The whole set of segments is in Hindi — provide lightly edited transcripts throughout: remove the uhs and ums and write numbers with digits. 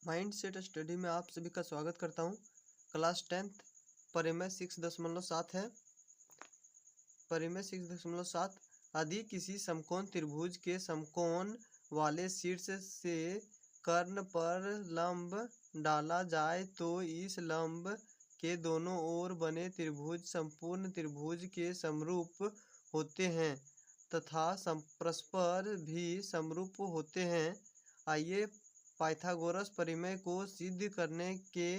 माइंडसेट स्टडी में आप सभी का स्वागत करता हूं। क्लास 10th परिमेय 6.7 है। परिमेय 6.7 यदि किसी समकोण त्रिभुज के समकोण वाले शीर्ष से कर्ण पर लंब डाला जाए तो इस लंब के दोनों ओर बने त्रिभुज संपूर्ण त्रिभुज के समरूप होते हैं तथा परस्पर भी समरूप होते हैं। आइए पाइथागोरस परिमेय को सिद्ध करने के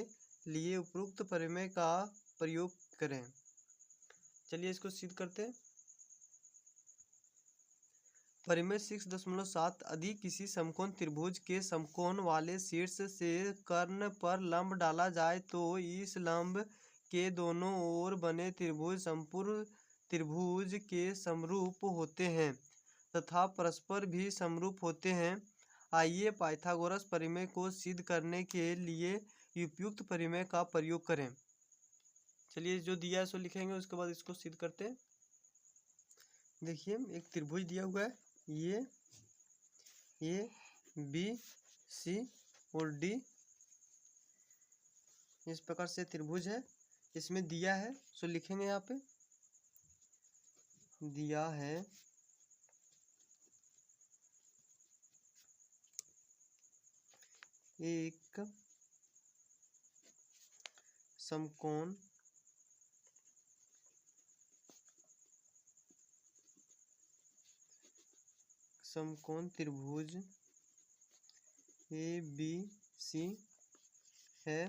लिए उपरोक्त परिमेय का प्रयोग करें। चलिए इसको सिद्ध करते हैं। परिमेय 6.7 यदि किसी समकोण त्रिभुज के समकोण वाले शीर्ष से कर्ण पर लंब डाला जाए तो इस लंब के दोनों ओर बने त्रिभुज संपूर्ण त्रिभुज के समरूप होते हैं तथा परस्पर भी समरूप होते हैं। आइए पाइथागोरस परिमेय को सिद्ध करने के लिए उपयुक्त परिमेय का प्रयोग करें। चलिए जो दिया है सो लिखेंगे, उसके बाद इसको सिद्ध करते हैं। देखिए एक त्रिभुज दिया हुआ है, ये बी सी और डी इस प्रकार से त्रिभुज है। इसमें दिया है सो लिखेंगे। यहाँ पे दिया है एक समकोण त्रिभुज ए बी सी है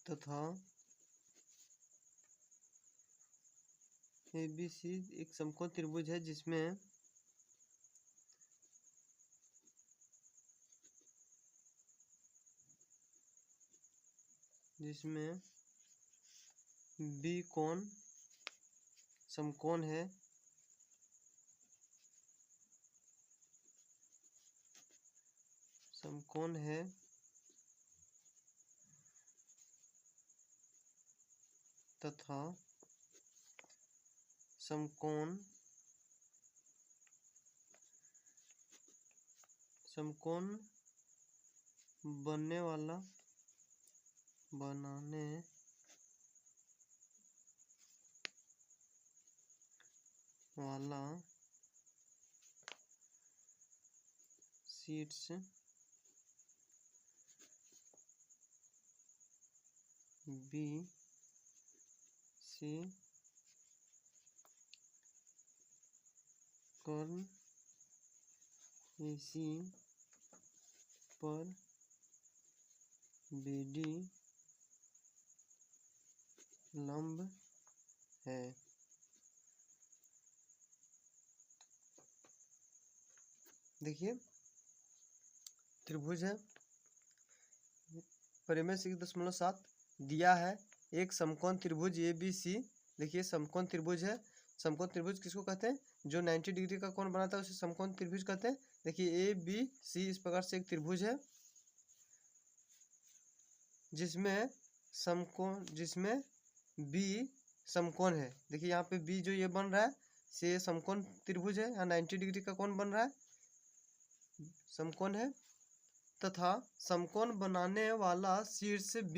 तथा ए बी सी एक समकोण त्रिभुज है जिसमें बी कोण समकोण है तथा समकोण बनाने वाला शीर्ष बी सी कर्ण AC पर BD लंब है। देखिए त्रिभुज है। परिमेय 6.7 दिया है एक समकोण त्रिभुज ABC। देखिए समकोण त्रिभुज है। समकोण त्रिभुज किसको कहते हैं? जो 90 डिग्री का कोण बनाता है उसे समकोण त्रिभुज कहते हैं। देखिए ABC इस प्रकार से एक त्रिभुज है जिसमें B समकोण है। देखिए यहाँ पे B जो ये बन रहा है से समकोण त्रिभुज है। यहाँ 90 डिग्री का कोण बन रहा है, समकोण है तथा समकोण बनाने वाला शीर्ष B।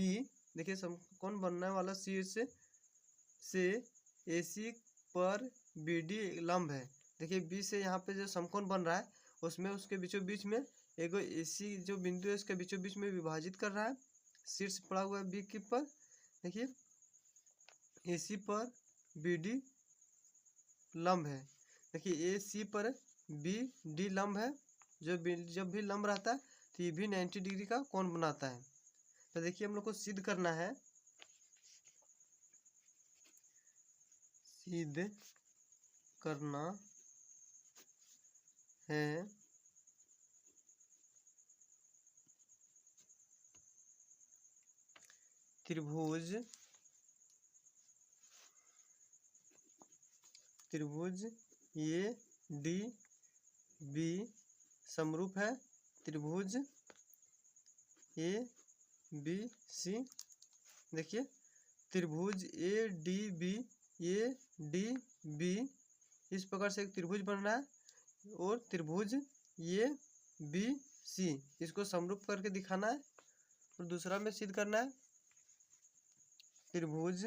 देखिए समकोण बनने वाला शीर्ष से AC पर BD लंब है। देखिए B से यहाँ पे जो समकोण बन रहा है उसमें उसके बीचों बीच में एक AC जो बिंदु है उसके बीचों बीच में विभाजित कर रहा है। शीर्ष पड़ा हुआ है B के पर। देखिए AC पर BD लंब है। देखिए AC पर BD लंब है। जब भी लंब रहता है तो ये भी 90 डिग्री का कोण बनाता है। तो देखिए हम लोग को सिद्ध करना है, त्रिभुज ADB समरूप है त्रिभुज ABC। देखिए त्रिभुज ADB इस प्रकार से एक त्रिभुज बन रहा है और त्रिभुज ए बी सी, इसको समरूप करके दिखाना है। और दूसरा में सिद्ध करना है त्रिभुज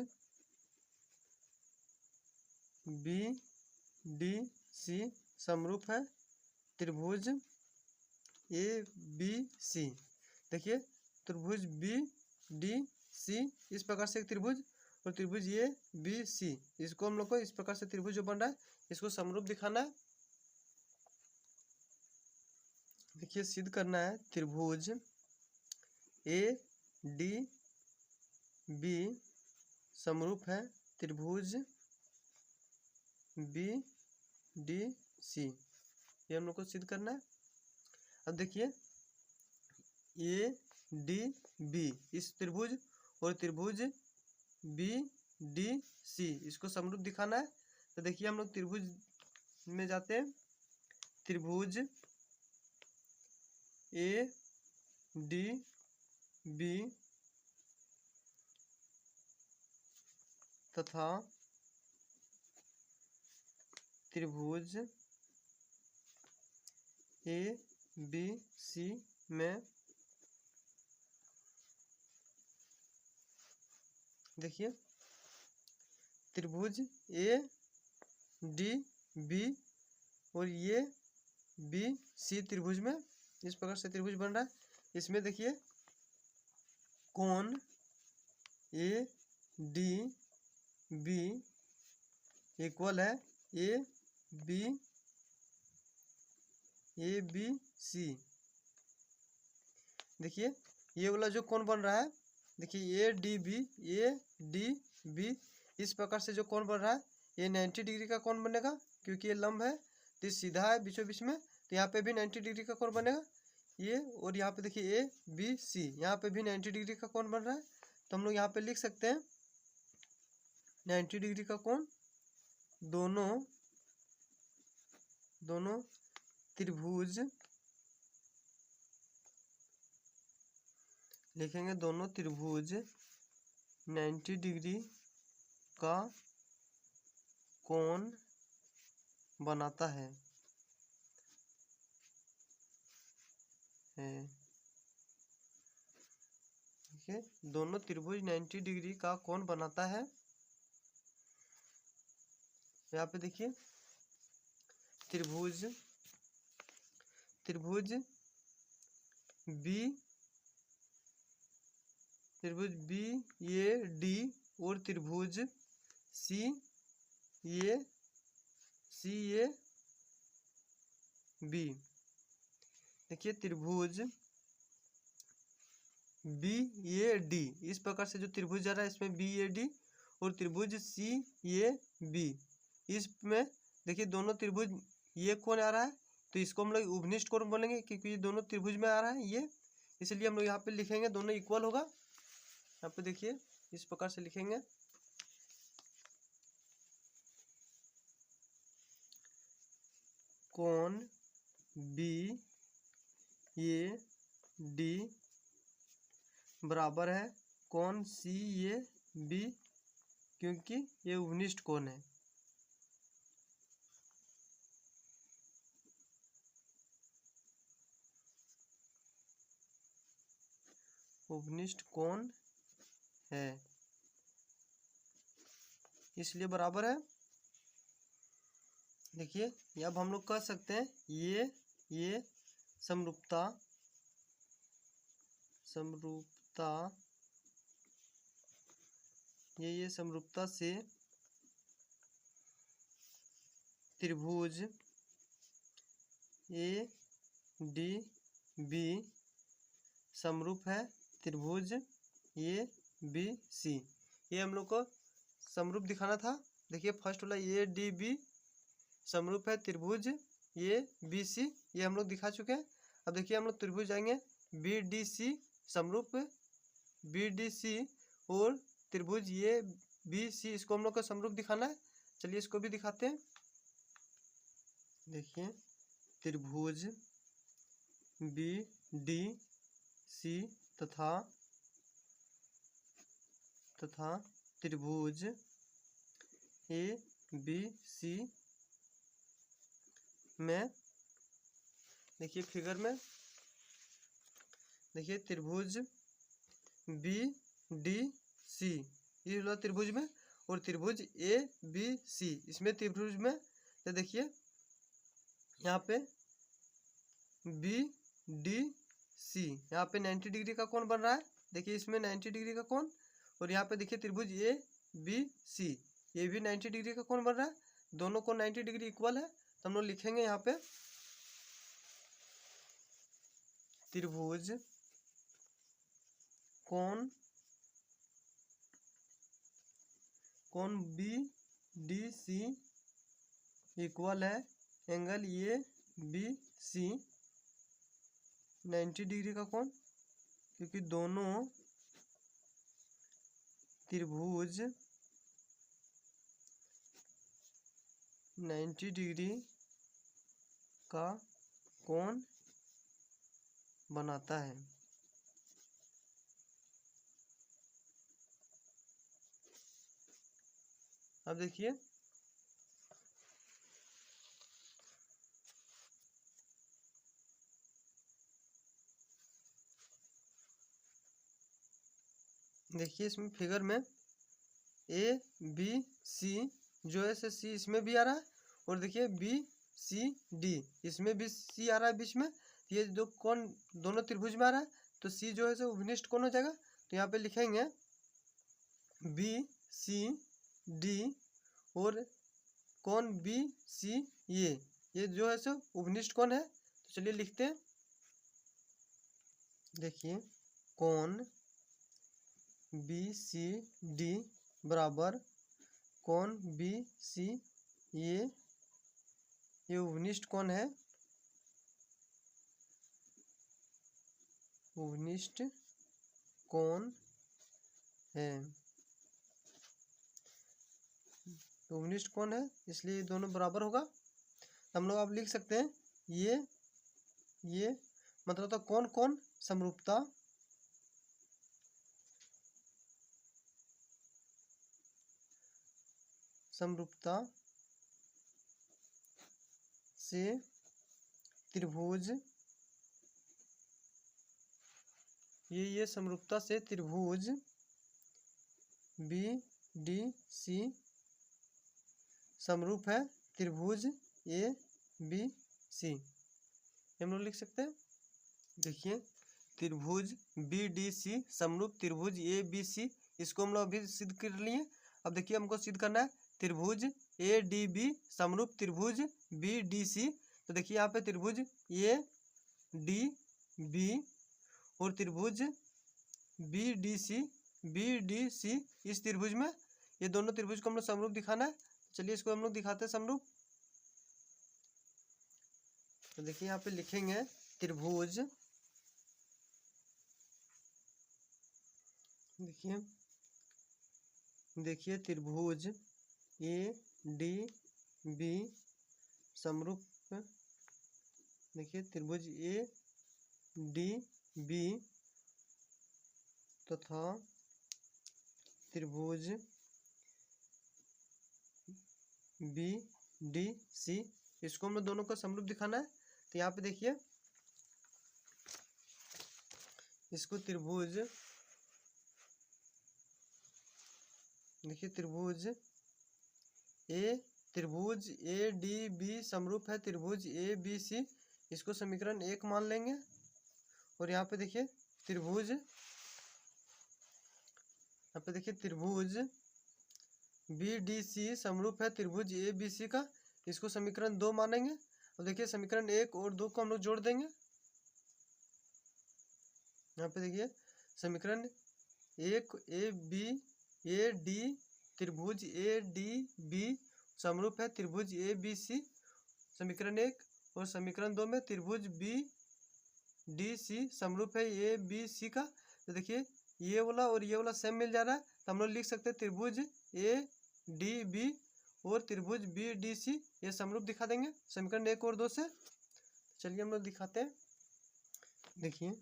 बी डी सी समरूप है त्रिभुज ए बी सी। देखिए त्रिभुज बी डी सी इस प्रकार से एक त्रिभुज, और त्रिभुज ए बी सी, इसको हम लोग को इस प्रकार से त्रिभुज जो बन रहा है इसको समरूप दिखाना है। देखिए सिद्ध करना है त्रिभुज ए डी बी समरूप है त्रिभुज बी डी सी, ये हम लोग को सिद्ध करना है। अब देखिए ए डी बी इस त्रिभुज और त्रिभुज बी डी सी इसको समरूप दिखाना है। तो देखिए हम लोग त्रिभुज में जाते हैं, त्रिभुज ए डी बी तथा त्रिभुज ए बी सी में देखिए त्रिभुज ए डी बी और ये बी सी त्रिभुज में इस प्रकार से त्रिभुज बन रहा है। इसमें देखिए कोण ए डी बी इक्वल है ए बी सी। देखिए ये वाला जो कोण बन रहा है, देखिए ए डी बी इस प्रकार से जो कोण बन रहा है ये 90 डिग्री का कोण बनेगा, क्योंकि ये लंब है तो ये सीधा है बीचों बीच में, तो यहाँ पे भी 90 डिग्री का कोण बनेगा ये। और यहाँ पे देखिए ए बी सी यहाँ पे भी 90 डिग्री का कोण बन रहा है, तो हम लोग यहाँ पे लिख सकते हैं 90 डिग्री का कोण दोनों त्रिभुज लिखेंगे, दोनों त्रिभुज 90 डिग्री का कोण बनाता है ठीक है, दोनों त्रिभुज 90 डिग्री का कोण बनाता है। यहाँ पे देखिए त्रिभुज बी ए डी और त्रिभुज सी ए बी। देखिए त्रिभुज बी ए डी इस प्रकार से जो त्रिभुज जा रहा है इसमें बी ए डी, और त्रिभुज सी ए बी इसमें देखिए दोनों त्रिभुज ये कोण आ रहा है तो इसको हम लोग उभनिष्ठ कोण बोलेंगे, क्योंकि ये दोनों त्रिभुज में आ रहा है ये, इसलिए हम लोग यहाँ पे लिखेंगे दोनों इक्वल होगा। यहाँ पे देखिए इस प्रकार से लिखेंगे कोण बी ए डी बराबर है कोण सी ए बी, क्योंकि ये उभनिष्ठ कोण है। उभनिष्ठ कोण है इसलिए बराबर है। देखिए अब हम लोग कह सकते हैं ये समरूपता ये समरूपता से त्रिभुज ए डी बी समरूप है त्रिभुज ए बी सी, ये हम लोग को समरूप दिखाना था। देखिए फर्स्ट वाला ए डी बी समरूप है त्रिभुज ए बी सी, ये हम लोग दिखा चुके हैं। अब देखिए हम लोग त्रिभुज जाएंगे बी डी सी समरूप बी डी सी और त्रिभुज ए बी सी, इसको हम लोग का समरूप दिखाना है। चलिए इसको भी दिखाते हैं। देखिए त्रिभुज बी डी सी तथा त्रिभुज ए बी सी में देखिए फिगर में, देखिए त्रिभुज बी डी सी, ये वाला त्रिभुज में, और त्रिभुज ए बी सी, इसमें त्रिभुज में तो देखिए यहाँ पे बी डी सी, यहाँ पे 90 डिग्री का कोण बन रहा है। देखिए इसमें 90 डिग्री का कोण, और यहाँ पे देखिए त्रिभुज ए बी सी, ये भी 90 डिग्री का कोण बन रहा है। दोनों को 90 डिग्री इक्वल है, तो हम लोग लिखेंगे यहाँ पे त्रिभुज कोण बी डी सी इक्वल है angle A B C 90 degree का कोण, क्योंकि दोनों त्रिभुज 90 डिग्री का कोण बनाता है। अब देखिए इसमें फिगर में ए बी सी जो है से सी इसमें भी आ रहा है, और देखिए बी सी डी इसमें भी सी आ रहा है बीच में। ये जो कोण दोनों त्रिभुज में आ रहा है, तो सी जो है से उपनिष्ठ कोण हो जाएगा। तो यहाँ पे लिखेंगे बी सी डी और कोण बी सी ये जो है से उपनिष्ठ कोण है। तो चलिए लिखते हैं, देखिए कोण बी सी डी बराबर कोण बी सी, ये उपनिष्ठ कोण है, उपनिष्ठ कोण है, उपनिष्ठ कोण है, इसलिए ये दोनों बराबर होगा। हम लोग आप लिख सकते हैं ये मतलब तो कौन कौन समरूपता से त्रिभुज, ये समरूपता से त्रिभुज बी डी सी समरूप है त्रिभुज ए बी सी, हम लोग लिख सकते हैं। देखिए त्रिभुज बी डी सी समरूप त्रिभुज ए बी सी, इसको हम लोग अभी सिद्ध कर लिए। अब देखिए हमको सिद्ध करना है त्रिभुज ए डी बी समरूप त्रिभुज बी डी सी। तो देखिए यहाँ पे त्रिभुज ए डी बी और त्रिभुज बी डी सी इस त्रिभुज में, ये दोनों त्रिभुज को हम लोग समरूप दिखाना है। चलिए इसको हम लोग दिखाते हैं समरूप। तो देखिए यहाँ पे लिखेंगे त्रिभुज, देखिए त्रिभुज ए डी बी समरूप, देखिए त्रिभुज ए डी बी तथा त्रिभुज बी डी सी, इसको हम लोग दोनों का समरूप दिखाना है। तो यहाँ पे देखिए इसको त्रिभुज, देखिए त्रिभुज ए डी बी समरूप है त्रिभुज ए बी सी, इसको समीकरण 1 मान लेंगे। और यहाँ पे देखिए त्रिभुज, यहाँ पे देखिए त्रिभुज बी डी सी समरूप है त्रिभुज ए बी सी का, इसको समीकरण 2 मानेंगे। और देखिए समीकरण 1 और 2 को हम लोग जोड़ देंगे। यहाँ पे देखिए समीकरण 1 ए डी त्रिभुज ए डी बी समरूप है त्रिभुज ए बी सी, समीकरण 1, और समीकरण 2 में त्रिभुज बी डी सी समरूप है ए बी सी का। तो देखिए ये वाला और ये वाला सेम मिल जा रहा है, तो हम लोग लिख सकते हैं त्रिभुज ए डी बी और त्रिभुज बी डी सी ये समरूप दिखा देंगे समीकरण 1 और 2 से। चलिए हम लोग दिखाते हैं। देखिए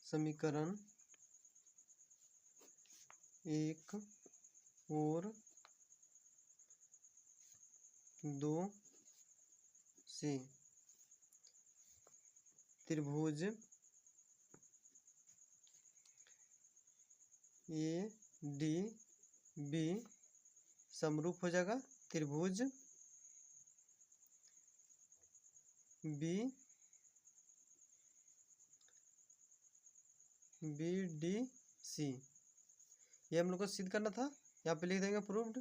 समीकरण 1 और 2 से त्रिभुज ए डी बी समरूप हो जाएगा त्रिभुज बी बी डी सी। ये हम लोग को सिद्ध करना था, यहाँ पे लिख देंगे प्रूव्ड।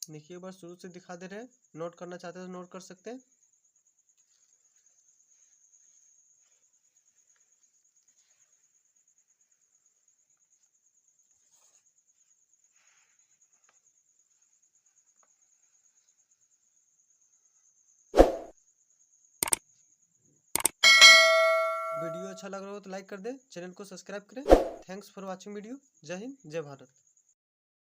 देखिए एक बार शुरू से दिखा दे रहे हैं, नोट करना चाहते हैं तो नोट कर सकते हैं। वीडियो अच्छा लग रहा हो तो लाइक कर दे, चैनल को सब्सक्राइब करें। Thanks for watching video. जय हिंद, जय भारत।